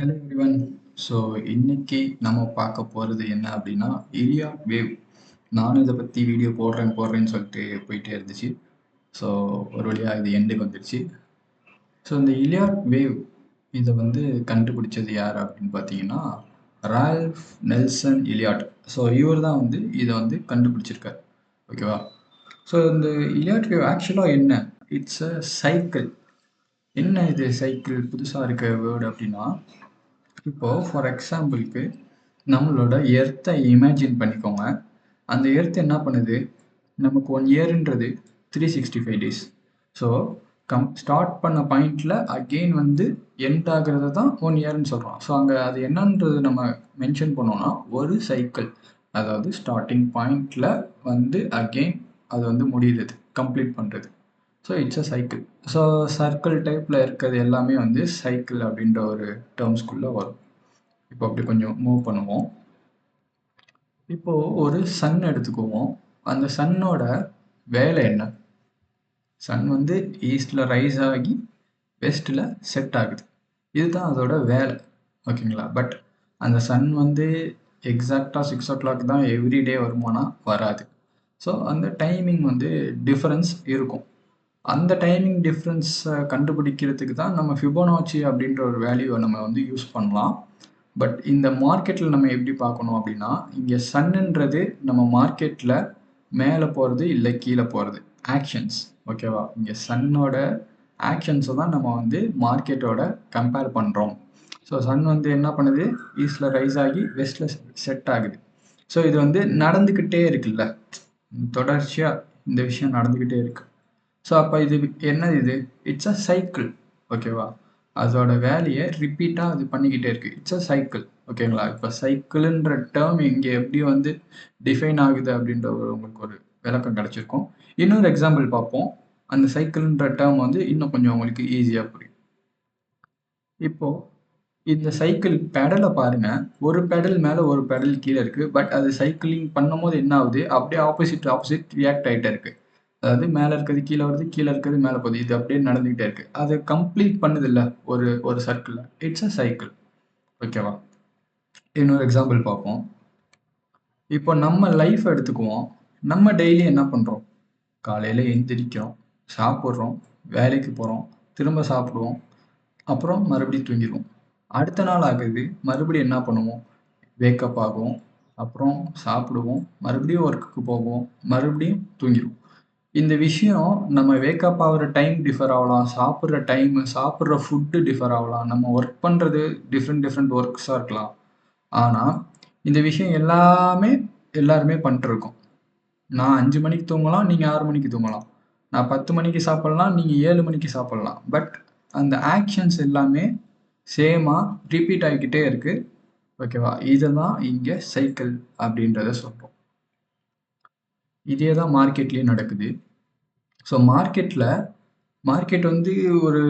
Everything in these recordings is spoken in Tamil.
Hello everyone. ஸோ இன்னைக்கு நம்ம பார்க்க போகிறது என்ன அப்படின்னா இலியாட் வேவ். நானும் இதை பற்றி வீடியோ போடுறேன்னு சொல்லிட்டு போயிட்டே இருந்துச்சு. ஸோ ஒரு வழியாக இது எண்டுக்கு வந்துடுச்சு. ஸோ இந்த இலியாட் வேவ் இதை கண்டுபிடிச்சது யார் அப்படின்னு பார்த்தீங்கன்னா ரால்ஃப் நெல்சன் இலியாட். ஸோ இவர் தான் இதை கண்டுபிடிச்சிருக்கார். ஓகேவா? ஸோ இந்த இலியாட் வேவ் ஆக்சுவலாக என்ன? It's a cycle. என்ன இது சைக்கிள் புதுசாக இருக்க வேர்டு அப்படின்னா, இப்போ ஃபார் எக்ஸாம்பிளுக்கு நம்மளோட எர்த்தை இமேஜின் பண்ணிக்கோங்க. அந்த எர்த் என்ன பண்ணுது? நமக்கு 1 இயர்ன்றது 365 டேஸ். ஸோ ஸ்டார்ட் பண்ண பாயிண்ட்ல அகெயின் எண்ட் ஆகுறது தான் 1 இயர்ன்னு சொல்கிறோம். ஸோ அங்கே அது என்னன்றது நம்ம மென்ஷன் பண்ணோம்னா ஒரு சைக்கிள். அதாவது ஸ்டார்டிங் பாயிண்ட்ல அகெயின் அது முடியுது, கம்ப்ளீட் பண்ணுறது. So it's a cycle. So circle டைப்பில் இருக்கிறது எல்லாமே சைக்கிள் அப்படின்ற ஒரு டேர்ம்ஸ்குள்ளே வரும். இப்போ அப்படி கொஞ்சம் மூவ் பண்ணுவோம். இப்போ ஒரு சன் எடுத்துக்குவோம். அந்த சன்னோட வேலை என்ன? சன் ஈஸ்ட்ல ரைஸ் ஆகி வெஸ்ட்ல செட் ஆகுது. இதுதான் அதோட வேலை. ஓகேங்களா? பட் அந்த சன் எக்ஸாக்டாக 6 o'clock தான் எவ்ரிடே வருமானா வராது. ஸோ அந்த டைமிங் டிஃபரன்ஸ் இருக்கும். அந்த டைமிங் டிஃப்ரென்ஸை கண்டுபிடிக்கிறதுக்கு தான் நம்ம ஃபிபோனாச்சி அப்படின்ற ஒரு வேல்யூவை நம்ம யூஸ் பண்ணலாம். பட் இந்த மார்க்கெட்டில் நம்ம எப்படி பார்க்கணும் அப்படின்னா, இங்கே சன்னுன்றது நம்ம மார்க்கெட்டில் மேலே போகிறது இல்லை கீழே போகிறது ஆக்ஷன்ஸ். ஓகேவா? இங்கே சன்னோட ஆக்ஷன்ஸை தான் நம்ம மார்க்கெட்டோட கம்பேர் பண்ணுறோம். ஸோ சன் என்ன பண்ணுது? ஈஸ்டில் ரைஸ் ஆகி வெஸ்டில் செட் ஆகுது. ஸோ இது நடந்துக்கிட்டே இருக்குல்ல, தொடர்ச்சியாக இந்த விஷயம் நடந்துக்கிட்டே இருக்கு. ஸோ அப்போ இது என்னது? It's a cycle. ஓகேவா? அதோட வேலையை ரிப்பீட்டாக அது பண்ணிக்கிட்டே இருக்கு. It's a cycle. ஓகேங்களா? இப்போ சைக்கிள்ன்ற டேர்ம் இங்கே எப்படி டிஃபைன் ஆகுது அப்படின்ற உங்களுக்கு ஒரு விளக்கம் கிடைச்சிருக்கும். இன்னொரு எக்ஸாம்பிள் பார்ப்போம். அந்த சைக்கிள்ன்ற டேர்ம் இன்னும் கொஞ்சம் உங்களுக்கு ஈஸியாக புரியும். இப்போ இந்த சைக்கிள் பெடலை பாருங்க. ஒரு பெடல் மேலே ஒரு பெடல் கீழே இருக்கு. பட் அது சைக்கிளிங் பண்ணும்போது என்ன ஆகுது? அப்படியே ஆப்போசிட் ரியாக்ட் ஆகிட்டே இருக்கு. அதாவது மேலே இருக்கிறது கீழே வருது, கீழே இருக்கிறது மேலே போகுது. இது அப்படியே நடந்துகிட்டே இருக்கு. அது கம்ப்ளீட் பண்ணுது இல்லை ஒரு ஒரு சர்க்கிள். It's a cycle. ஓகேவா? இன்னொரு எக்ஸாம்பிள் பார்ப்போம். இப்போ நம்ம லைஃப் எடுத்துக்குவோம். நம்ம டெய்லி என்ன பண்ணுறோம்? காலையில் எந்திரிக்கிறோம், சாப்பிட்றோம், வேலைக்கு போகிறோம், திரும்ப சாப்பிடுவோம், அப்புறம் மறுபடியும் தூங்கிடுவோம். அடுத்த நாள் ஆகுது, மறுபடியும் என்ன பண்ணுவோம்? வேக்கப் ஆகுவோம், அப்புறம் சாப்பிடுவோம், மறுபடியும் ஒர்க்குக்கு போவோம், மறுபடியும் தூங்கிடுவோம். இந்த விஷயம் நம்ம வேக்கப் ஆகிற டைம் டிஃபர் ஆகலாம், சாப்பிட்ற டைமு, சாப்பிட்ற ஃபுட்டு டிஃபர் ஆகலாம், நம்ம ஒர்க் பண்ணுறது டிஃப்ரெண்ட் ஒர்க்ஸாக இருக்கலாம். ஆனால் இந்த விஷயம் எல்லாருமே பண்ணிட்டுருக்கோம். நான் 5 மணிக்கு தூங்கலாம், நீங்கள் 6 மணிக்கு தூங்கலாம். நான் 10 மணிக்கு சாப்பிட்லாம், நீங்கள் 7 மணிக்கு சாப்பிட்லாம். பட் அந்த ஆக்ஷன்ஸ் எல்லாமே சேமாக ரிப்பீட் ஆகிக்கிட்டே இருக்கு. ஓகேவா? இதுதான் இங்கே சைக்கிள் அப்படின்றத சொல்கிறோம். இதே தான் மார்க்கெட்லேயும் நடக்குது. ஸோ மார்க்கெட் ஒரு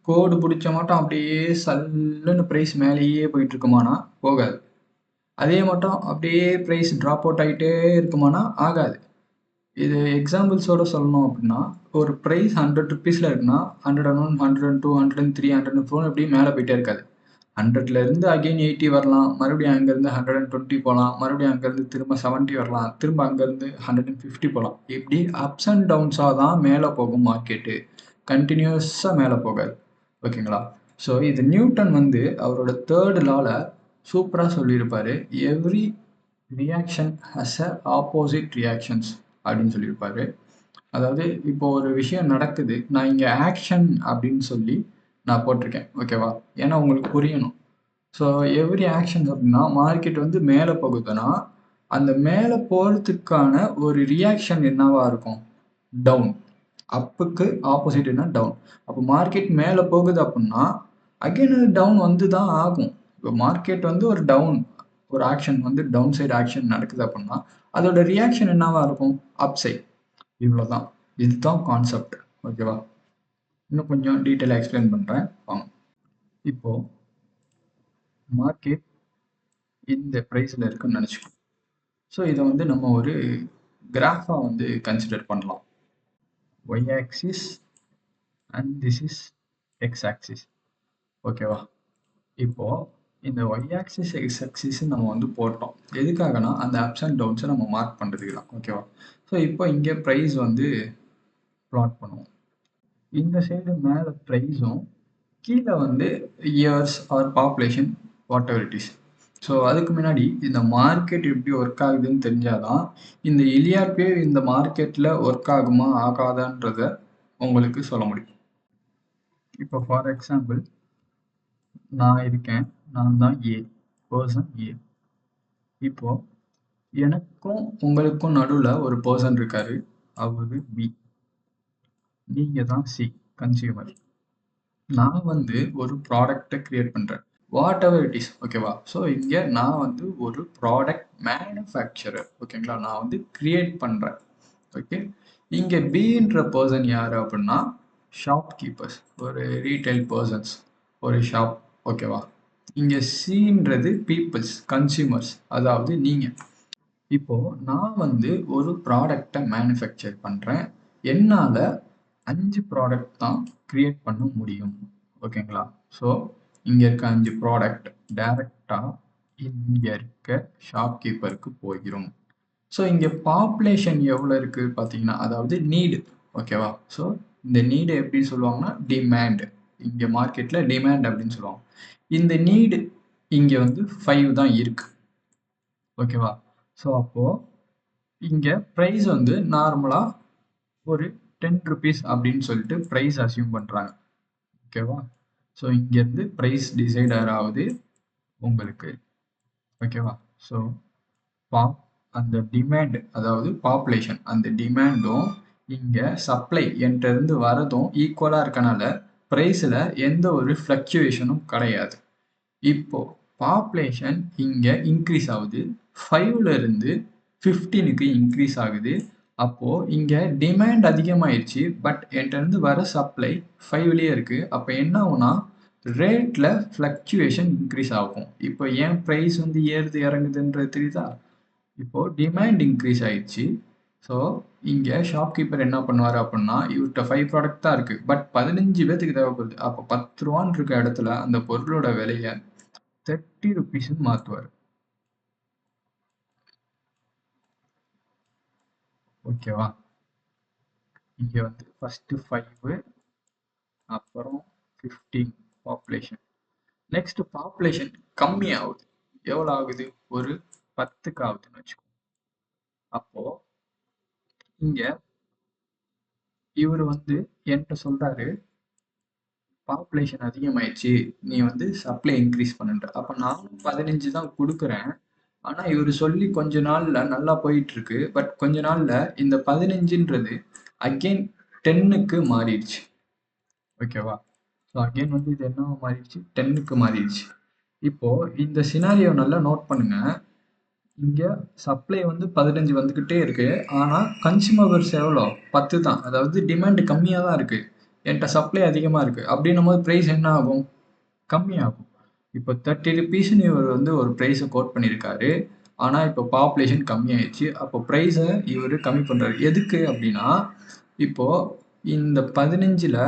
கோடு பிடிச்ச மாட்டோம் அப்படியே சல்லுன்னு ப்ரைஸ் மேலேயே போயிட்டு இருக்குமானா போகாது. அதே மட்டும் அப்படியே ப்ரைஸ் ட்ராப் அவுட் ஆகிட்டே இருக்குமானா ஆகாது. இது எக்ஸாம்பிள்ஸோட சொல்லணும் அப்படின்னா, ஒரு ப்ரைஸ் 100 ருபீஸில் இருக்குன்னா 101, 102, 103, 104 அப்படியே மேலே போயிட்டே இருக்காது. 100லேருந்து அகெயின் 80 வரலாம், மறுபடியும் அங்கேருந்து 120 போகலாம், மறுபடியும் அங்கேருந்து திரும்ப 70 வரலாம், திரும்ப அங்கேருந்து 150 போகலாம். இப்படி அப்ஸ் அண்ட் டவுன்ஸாக தான் மேலே போகும் மார்க்கெட்டு. கண்டினியூஸாக மேலே போகாது. ஓகேங்களா? ஸோ இது நியூட்டன் அவரோட 3rd லால சூப்பராக சொல்லியிருப்பாரு. Every reaction has a opposite reactions அப்படின்னு சொல்லியிருப்பாரு. அதாவது இப்போ ஒரு விஷயம் நடக்குது, நான் இங்கே ஆக்ஷன் அப்படின்னு சொல்லி நான் போட்டிருக்கேன். ஓகேவா? ஏன்னா உங்களுக்கு புரியணும். ஸோ எவ்ரி ஆக்ஷன்ஸ் அப்படின்னா மார்க்கெட் மேலே போகுதுன்னா அந்த மேலே போகிறதுக்கான ஒரு ரியாக்ஷன் என்னவா இருக்கும்? டவுன். அப்புக்கு ஆப்போசிட் என்ன? டவுன். அப்போ மார்க்கெட் மேலே போகுது அப்படின்னா அகைன் அது டவுன் தான் ஆகும். இப்போ மார்க்கெட் ஒரு டவுன், ஒரு ஆக்ஷன் டவுன் சைடு ஆக்ஷன் நடக்குது அப்படின்னா அதோட ரியாக்ஷன் என்னவா இருக்கும்? Opposite. இவ்வளோதான். இதுதான் கான்செப்ட். ஓகேவா? இன்னும் கொஞ்சம் டீட்டெயிலாக எக்ஸ்பிளைன் பண்ணுறேன் வாங்க. இப்போ மார்க்கெட் இந்த ப்ரைஸில் இருக்குன்னு நினச்சிக்கோ. ஸோ இதை நம்ம ஒரு கிராஃபாக கன்சிடர் பண்ணலாம். Y axis and this is X axis. ஓகேவா? இப்போ இந்த ஒய் ஆக்சிஸ் எக்ஸ் ஆக்சிஸ் நம்ம வந்து போட்டோம். எதுக்காகனா அந்த அப்ஸ் அண்ட் டவுன்ஸை நம்ம மார்க் பண்ணுறதுக்கு தான். ஓகேவா? ஸோ இப்போ இங்கே ப்ரைஸ் வந்து ப்ளாட் பண்ணுவோம். இந்த சைடு மேலே ப்ரைஸும் கீழே வந்து years or population whatever it is. So அதுக்கு முன்னாடி இந்த மார்க்கெட் எப்படி ஒர்க் ஆகுதுன்னு தெரிஞ்சாதான் இந்த இலியாப்பே இந்த மார்க்கெட்டில் ஒர்க் ஆகுமா ஆகாதான்றத உங்களுக்கு சொல்ல முடியும். இப்போ ஃபார் எக்ஸாம்பிள் நான் இருக்கேன், நான் தான் ஏ, பர்சன் ஏ. இப்போ எனக்கும் உங்களுக்கும் நடுவில் ஒரு பர்சன் இருக்காரு, அவரு பி. நீங்க தான் சி, கன்சியூமர். நான் வந்து ஒரு ப்ராடக்டை கிரியேட் பண்ணுறேன், வாட் எவர் இட் இஸ். ஓகேவா? ஸோ இங்கே நான் வந்து ஒரு ப்ராடக்ட் மேனுஃபேக்சரர். ஓகேங்களா? நான் வந்து கிரியேட் பண்ணுறேன். ஓகே, இங்கே பின்ற பர்சன் யார் அப்படின்னா ஷாப் கீப்பர்ஸ், ஒரு ரீட்டைல் பர்சன்ஸ், ஒரு ஷாப். ஓகேவா? இங்கே சின்றது பீப்புள்ஸ், கன்சியூமர்ஸ், அதாவது நீங்கள். இப்போ நான் வந்து ஒரு ப்ராடக்டை மேனுஃபேக்சர் பண்ணுறேன், என்னால் 5 ப்ராடக்ட் தான் கிரியேட் பண்ண முடியும். ஓகேங்களா? ஸோ இங்கே இருக்க 5 ப்ராடக்ட் டைரெக்டாக இங்கே இருக்க ஷாப் கீப்பருக்கு போயிடும். ஸோ இங்கே பாப்புலேஷன் எவ்வளோ இருக்குது பார்த்தீங்கன்னா, அதாவது நீடு. ஓகேவா? ஸோ இந்த நீடு எப்படி சொல்லுவாங்கன்னா டிமாண்ட். இங்கே மார்க்கெட்டில் டிமாண்ட் அப்படின்னு சொல்லுவாங்க. இந்த நீடு இங்கே வந்து 5 தான் இருக்கு. ஓகேவா? ஸோ அப்போது இங்கே ப்ரைஸ் வந்து நார்மலாக ஒரு 10 ருபீஸ் அப்படின்னு சொல்லிட்டு ப்ரைஸ் அசியூம் பண்ணுறாங்க. ஓகேவா? ஸோ இங்கேருந்து ப்ரைஸ் டிசைடர் ஆகுது உங்களுக்கு. ஓகேவா? ஸோ அந்த டிமாண்ட், அதாவது பாப்புலேஷன், அந்த டிமாண்டும் இங்கே சப்ளை என்கிட்ட வரதும் ஈக்குவலாக இருக்கனால ப்ரைஸில் எந்த ஒரு ஃப்ளக்சுவேஷனும் கிடையாது. இப்போ பாப்புலேஷன் இங்கே இன்க்ரீஸ் ஆகுது, 5ல இருந்து 15க்கு இன்க்ரீஸ் ஆகுது. அப்போது இங்கே டிமாண்ட் அதிகமாகிடுச்சு, பட் என்கிட்ட வர சப்ளை 5லேயே இருக்குது. அப்போ என்ன ஆகும்னா ரேட்டில் ஃப்ளக்சுவேஷன் இன்க்ரீஸ் ஆகும். இப்போ ஏன் ப்ரைஸ் வந்து ஏறுது இறங்குதுன்றது தெரியுதா? இப்போது டிமாண்ட் இன்க்ரீஸ் ஆயிடுச்சு. ஸோ இங்கே ஷாப்கீப்பர் என்ன பண்ணுவார் அப்படின்னா, இவர்கிட்ட 5 ப்ராடக்ட் தான் இருக்குது, பட் 15 பேத்துக்கு தேவைப்படுது. அப்போ 10 ரூபான்னு இருக்க இடத்துல அந்த பொருளோட விலையை 30 ருபீஸ்ன்னு மாற்றுவார். ஓகேவா? இங்கே வந்து ஃபஸ்ட்டு 5, அப்புறம் 15 பாப்புலேஷன். நெக்ஸ்ட் பாப்புலேஷன் கம்மி ஆகுது. எவ்வளோ ஆகுது? ஒரு 10க்கு ஆகுதுன்னு வச்சுக்கோ. அப்போது இங்கே இவர் வந்து என்கிட்ட சொல்கிறாரு, பாப்புலேஷன் அதிகமாயிடுச்சு, நீ வந்து சப்ளை இன்க்ரீஸ் பண்ணுன்ற. அப்போ நானும் 15 தான் கொடுக்குறேன். ஆனால் இவர் சொல்லி கொஞ்ச நாளில் நல்லா போயிட்டுருக்கு. பட் கொஞ்ச நாளில் இந்த 15ன்றது அகெயின் 10க்கு மாறிடுச்சு. ஓகேவா? ஸோ அகெயின் வந்து இது என்ன மாறிடுச்சு? 10க்கு மாறிடுச்சு. இப்போது இந்த சினாரியோ நல்லா நோட் பண்ணுங்கள். இங்கே சப்ளை வந்து 15 வந்துக்கிட்டே இருக்குது, ஆனால் கன்சியூமர்ஸ் எவ்வளோ? 10 தான். அதாவது டிமாண்டு கம்மியாக தான் இருக்குது, என்கிட்ட சப்ளை அதிகமாக இருக்குது. அப்படின்னும் போது ப்ரைஸ் என்ன ஆகும்? கம்மியாகும். இப்போ 30 ருபீஸ்ன்னு இவர் வந்து ஒரு ப்ரைஸை கோட் பண்ணியிருக்காரு, ஆனால் இப்போ பாப்புலேஷன் கம்மியாயிடுச்சு. அப்போ ப்ரைஸை இவர் கம்மி பண்ணுறாரு. எதுக்கு அப்படின்னா, இப்போது இந்த 15ல்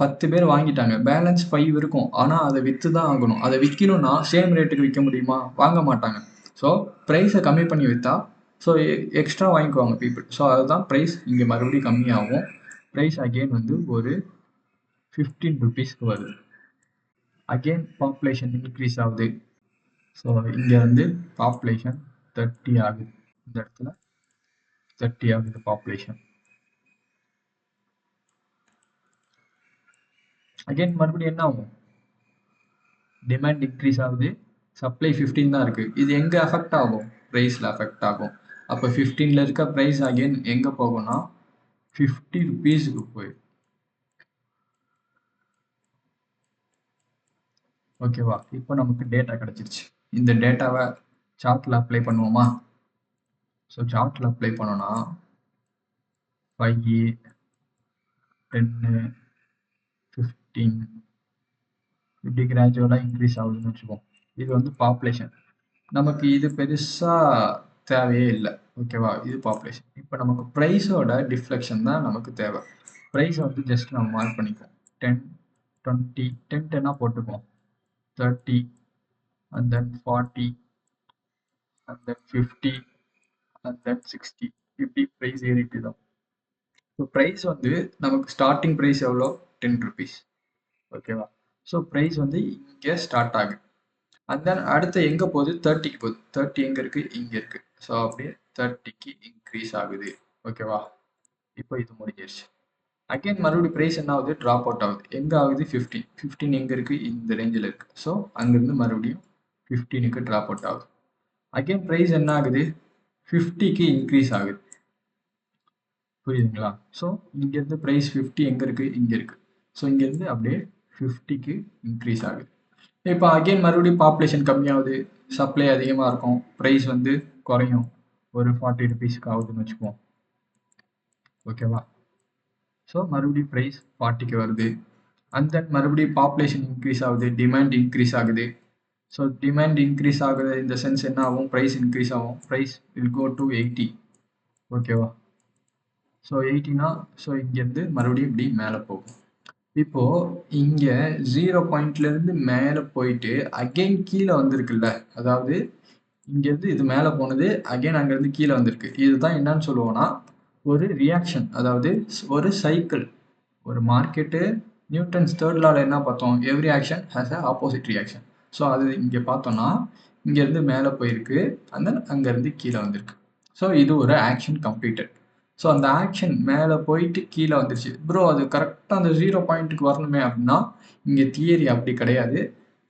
10 பேர் வாங்கிட்டாங்க, பேலன்ஸ் 5 இருக்கும். ஆனால் அதை விற்று தான் ஆகணும். அதை விற்கணும்னா சேம் ரேட்டுக்கு விற்க முடியுமா? வாங்க மாட்டாங்க. ஸோ ப்ரைஸை கம்மி பண்ணி விற்றா ஸோ எக்ஸ்ட்ரா வாங்கிக்குவாங்க பீப்புள். ஸோ அதுதான் ப்ரைஸ் இங்கே மறுபடியும் கம்மியாகும். ப்ரைஸ் அகெயின் வந்து ஒரு 15 ருபீஸ்க்கு வருது. அகெயின் பாப்புலேஷன் இன்க்ரீஸ் ஆகுது. ஸோ இங்கே வந்து பாப்புலேஷன் 30 ஆகுது. இந்த இடத்துல 30 ஆகுது பாப்புலேஷன். அகெயின் மறுபடியும் என்ன ஆகும்? டிமாண்ட் இன்க்ரீஸ் ஆகுது, சப்ளை 15 தான் இருக்குது. இது எங்கே அஃபெக்ட் ஆகும்? ப்ரைஸில் அஃபெக்ட் ஆகும். அப்போ 15ல் இருக்க ப்ரைஸ் அகெயின் எங்கே போகும்னா 50 ருபீஸுக்கு போயிடும். ஓகேவா? இப்போ நமக்கு டேட்டா கிடச்சிருச்சு. இந்த டேட்டாவை சார்ட்டில் அப்ளை பண்ணுவோமா? ஸோ சார்ட்டில் அப்ளை பண்ணோன்னா 5, 10, 15 இப்படி கிராஜுவலாக இன்க்ரீஸ் ஆகுதுன்னு வச்சுப்போம். இது வந்து பாப்புலேஷன். நமக்கு இது பெருசாக தேவையே இல்லை. ஓகேவா? இது பாப்புலேஷன். இப்போ நமக்கு ப்ரைஸோட டிஃப்ளெக்ஷன் தான் நமக்கு தேவை. ப்ரைஸை வந்து ஜஸ்ட் நம்ம மார்க் பண்ணிக்குவோம். 10, 20, 10 10ஆக போட்டுக்குவோம். 30, and then 40 and then 50 and then 60 இப்படி ப்ரைஸ் ஏறிட்டு தான். ஸோ ப்ரைஸ் வந்து நமக்கு ஸ்டார்டிங் ப்ரைஸ் எவ்வளோ 10 ருபீஸ். ஓகேவா? ஸோ ப்ரைஸ் வந்து இங்கே ஸ்டார்ட் ஆகுது. அண்ட் தென் அடுத்து எங்கே போகுது? 30க்கு போகுது. 30 எங்கே இருக்குது? இங்கே இருக்குது. ஸோ அப்படியே 30க்கு இன்க்ரீஸ் ஆகுது. ஓகேவா? இப்போ இது முடிஞ்சிருச்சு. அகைன் மறுபடியும் ப்ரைஸ் என்ன ஆகுது? ட்ராப் அவுட் ஆகுது. எங்கே ஆகுது? 15. 15 எங்கே இருக்குது? இந்த ரேஞ்சில் இருக்குது. ஸோ அங்கேருந்து மறுபடியும் 15க்கு ட்ராப் அவுட் ஆகுது. அகைன் ப்ரைஸ் என்ன ஆகுது? 50க்கு இன்க்ரீஸ் ஆகுது. புரியுதுங்களா? ஸோ இங்கேருந்து ப்ரைஸ் 50 எங்கே இருக்குது? இங்கே இருக்குது. ஸோ இங்கேருந்து அப்படியே 50க்கு இன்க்ரீஸ் ஆகுது. இப்போ அகைன் மறுபடியும் பாப்புலேஷன் கம்மியாகுது, சப்ளை அதிகமாக இருக்கும், ப்ரைஸ் வந்து குறையும். ஒரு 40 ருபீஸ்க்கு ஆகுதுன்னு வச்சுக்குவோம். ஓகேவா? ஸோ மறுபடியும் ப்ரைஸ் 40க்கு வருது. அண்ட் தென் மறுபடியும் பாப்புலேஷன் இன்க்ரீஸ் ஆகுது, டிமாண்ட் இன்க்ரீஸ் ஆகுது. ஸோ டிமாண்ட் இன்க்ரீஸ் ஆகுது இந்த சென்ஸ் என்ன ஆகும்? ப்ரைஸ் இன்க்ரீஸ் ஆகும். Price will go to 80. ஓகேவா? ஸோ 80னா ஸோ இங்கேருந்து மறுபடியும் இப்படி மேலே போகும். இப்போ இங்க 0 பாயிண்ட்லேருந்து மேலே போயிட்டு அகைன் கீழே வந்திருக்குல்ல, அதாவது இங்கேருந்து இது மேலே போனது அகைன் அங்கேருந்து கீழே வந்திருக்கு. இதுதான் என்னன்னு சொல்லுவோம்னா ஒரு ரியாக்ஷன், அதாவது ஒரு சைக்கிள். ஒரு மார்க்கெட்டு நியூட்டன்ஸ் தேர்ட் லால என்ன பார்த்தோம்? Every action has a opposite reaction. So அது இங்கே பார்த்தோம்னா இங்கேருந்து மேலே போயிருக்கு, அண்ட் தென் அங்கேருந்து கீழே வந்திருக்கு. ஸோ இது ஒரு ஆக்ஷன் கம்ப்ளீட்டட். ஸோ அந்த ஆக்ஷன் மேலே போயிட்டு கீழே வந்துருச்சு. ப்ரோ அது கரெக்டாக அந்த 0 பாயிண்ட்டுக்கு வரணுமே அப்படின்னா இங்கே தியரி அப்படி கிடையாது,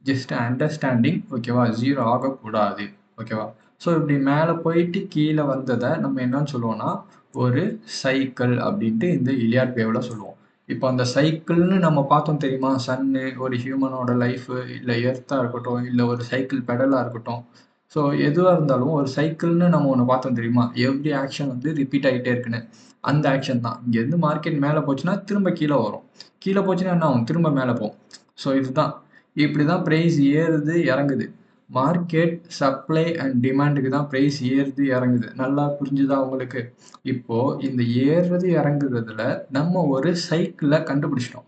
ஜஸ்ட் அண்டர்ஸ்டாண்டிங். ஓகேவா? 0 ஆகக்கூடாது. ஓகேவா? ஸோ இப்படி மேலே போயிட்டு கீழே வந்ததை நம்ம என்னன்னு சொல்லுவோம்னா ஒரு சைக்கிள் அப்படின்ட்டு இந்த இலியாட் வேவ்ல சொல்லுவோம். இப்போ அந்த சைக்கிள்னு நம்ம பார்த்தோம் தெரியுமா? சன்னு, ஒரு ஹியூமனோட லைஃபு, இல்லை எர்த்தாக இருக்கட்டும், இல்லை ஒரு சைக்கிள் பெடலாக இருக்கட்டும். ஸோ எதுவாக இருந்தாலும் ஒரு சைக்கிள்னு நம்ம ஒன்று பார்த்தோம் தெரியுமா? எவ்ரி ஆக்ஷன் வந்து ரிப்பீட் ஆகிட்டே இருக்குன்னு. அந்த ஆக்ஷன் தான் இங்கேருந்து மார்க்கெட் மேலே போச்சுன்னா திரும்ப கீழே வரும், கீழே போச்சுன்னா என்ன ஆகும்? திரும்ப மேலே போகும். ஸோ இதுதான், இப்படி தான் ப்ரைஸ் ஏறுது இறங்குது. மார்க்கெட் சப்ளை அண்ட் டிமாண்டுக்கு தான் ப்ரைஸ் ஏறுது இறங்குது. நல்லா புரிஞ்சுதா உங்களுக்கு? இப்போ இந்த ஏறுறது இறங்குறதுல நம்ம ஒரு சைக்கிளை கண்டுபிடிச்சிட்டோம்.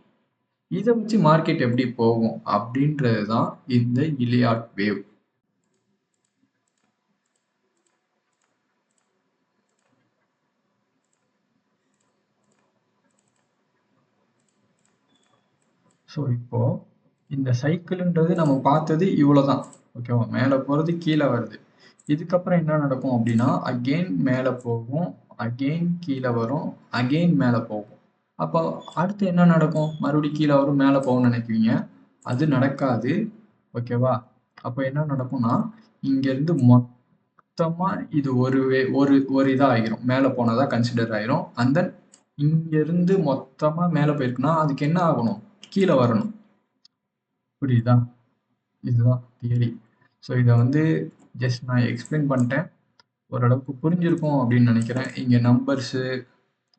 இதை வச்சு மார்க்கெட் எப்படி போகும் அப்படின்றது தான் இந்த இலியாட் வேவ். ஸோ இப்போ இந்த சைக்கிள்ன்றது நம்ம பார்த்தது இவ்வளோதான். ஓகேவா? மேலே போகிறது, கீழே வருது. இதுக்கப்புறம் என்ன நடக்கும் அப்படின்னா அகெயின் மேலே போகும், அகெயின் கீழே வரும், அகெயின் மேலே போகும். அப்போ அடுத்து என்ன நடக்கும்? மறுபடியும் கீழே வரும், மேலே போகும்னு நினைக்குவீங்க. அது நடக்காது. ஓகேவா? அப்போ என்ன நடக்கும்னா இங்கேருந்து மொத்தமாக இது ஒரு ஒரு இதாக ஆகிரும், மேலே போனதா கன்சிடர் ஆயிரும். அண்ட் தென் இங்கேருந்து மொத்தமாக மேலே போயிருக்குன்னா அதுக்கு என்ன ஆகணும்? கீழே வரணும். புரியுதா? இதுதான் தியரி. ஸோ இதை வந்து ஜஸ்ட் நான் எக்ஸ்பிளைன் பண்ணிட்டேன். ஓரளவுக்கு புரிஞ்சிருக்கும் அப்படின்னு நினைக்கிறேன். இங்கே நம்பர்ஸு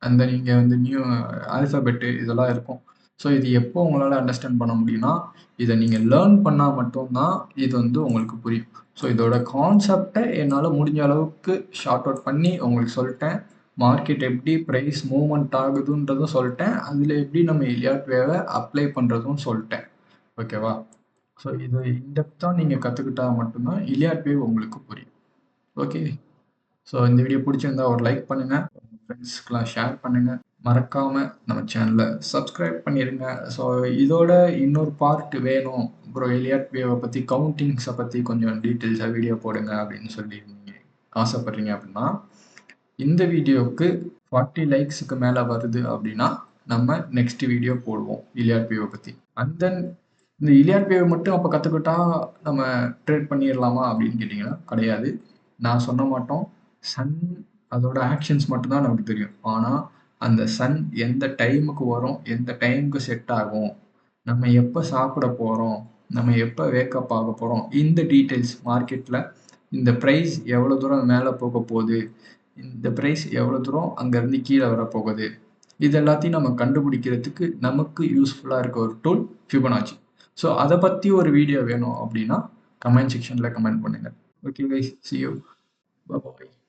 அந்த நீங்கள் வந்து நியூ ஆல்ஃபபெட்டு இதெல்லாம் இருக்கும். ஸோ இது எப்போ உங்களால் அண்டர்ஸ்டாண்ட் பண்ண முடியும்னா இதை நீங்கள் லேர்ன் பண்ணால் மட்டும்தான் இது வந்து உங்களுக்கு புரியும். ஸோ இதோட கான்செப்டை என்னால் முடிஞ்ச அளவுக்கு ஷார்ட் அவுட் பண்ணி உங்களுக்கு சொல்லிட்டேன். மார்க்கெட் எப்படி ப்ரைஸ் மூவ்மெண்ட் ஆகுதுன்றதும் சொல்லிட்டேன். அதில் எப்படி நம்ம இலியாட் வேவை அப்ளை பண்ணுறதும் சொல்லிட்டேன். ஓகேவா? ஸோ இதை இன்டெப்த்தாக நீங்கள் கற்றுக்கிட்டா மட்டும்தான் இலியாட் வேவ் உங்களுக்கு புரியும். ஓகே. ஸோ இந்த வீடியோ பிடிச்சிருந்தா ஒரு லைக் பண்ணுங்கள், உங்கள் ஃப்ரெண்ட்ஸ்க்கெலாம் ஷேர் பண்ணுங்கள், மறக்காமல் நம்ம சேனலை சப்ஸ்கிரைப் பண்ணிடுங்க. ஸோ இதோட இன்னொரு பார்ட் வேணும் ப்ரோ, எலியாட் வேவை பற்றி கவுண்டிங்ஸை பற்றி கொஞ்சம் டீட்டெயில்ஸாக வீடியோ போடுங்க அப்படின்னு சொல்லி நீங்கள் ஆசைப்பட்றீங்க அப்படின்னா இந்த வீடியோவுக்கு 40 லைக்ஸுக்கு மேலே வருது அப்படின்னா நம்ம நெக்ஸ்ட் வீடியோ போடுவோம் இலியாட் வேவை பற்றி. அண்ட் தென் இந்த இலியாட் வேவ் மட்டும் அப்போ கற்றுக்கிட்டா நம்ம ட்ரேட் பண்ணிடலாமா அப்படின்னு கேட்டிங்கன்னா கிடையாது. நான் சொன்ன மாட்டோம். சன் அதோட ஆக்ஷன்ஸ் மட்டும்தான் நமக்கு தெரியும். ஆனால் அந்த சன் எந்த டைமுக்கு வரும், எந்த டைமுக்கு செட் ஆகும், நம்ம எப்போ சாப்பிட போகிறோம், நம்ம எப்போ வேக்கப் ஆக போகிறோம், இந்த டீட்டெயில்ஸ் மார்க்கெட்டில் இந்த ப்ரைஸ் எவ்வளோ தூரம் மேலே போக போகுது, இந்த ப்ரைஸ் எவ்வளோ தூரம் அங்கேருந்து கீழே வரப்போகுது, இது எல்லாத்தையும் நம்ம கண்டுபிடிக்கிறதுக்கு நமக்கு யூஸ்ஃபுல்லாக இருக்க ஒரு டூல் ஃபிபனாச்சி. ஸோ அதை பற்றி ஒரு வீடியோ வேணும் அப்படின்னா கமெண்ட் செக்ஷனில் கமெண்ட் பண்ணுங்கள். Okay guys, see you. Bye bye.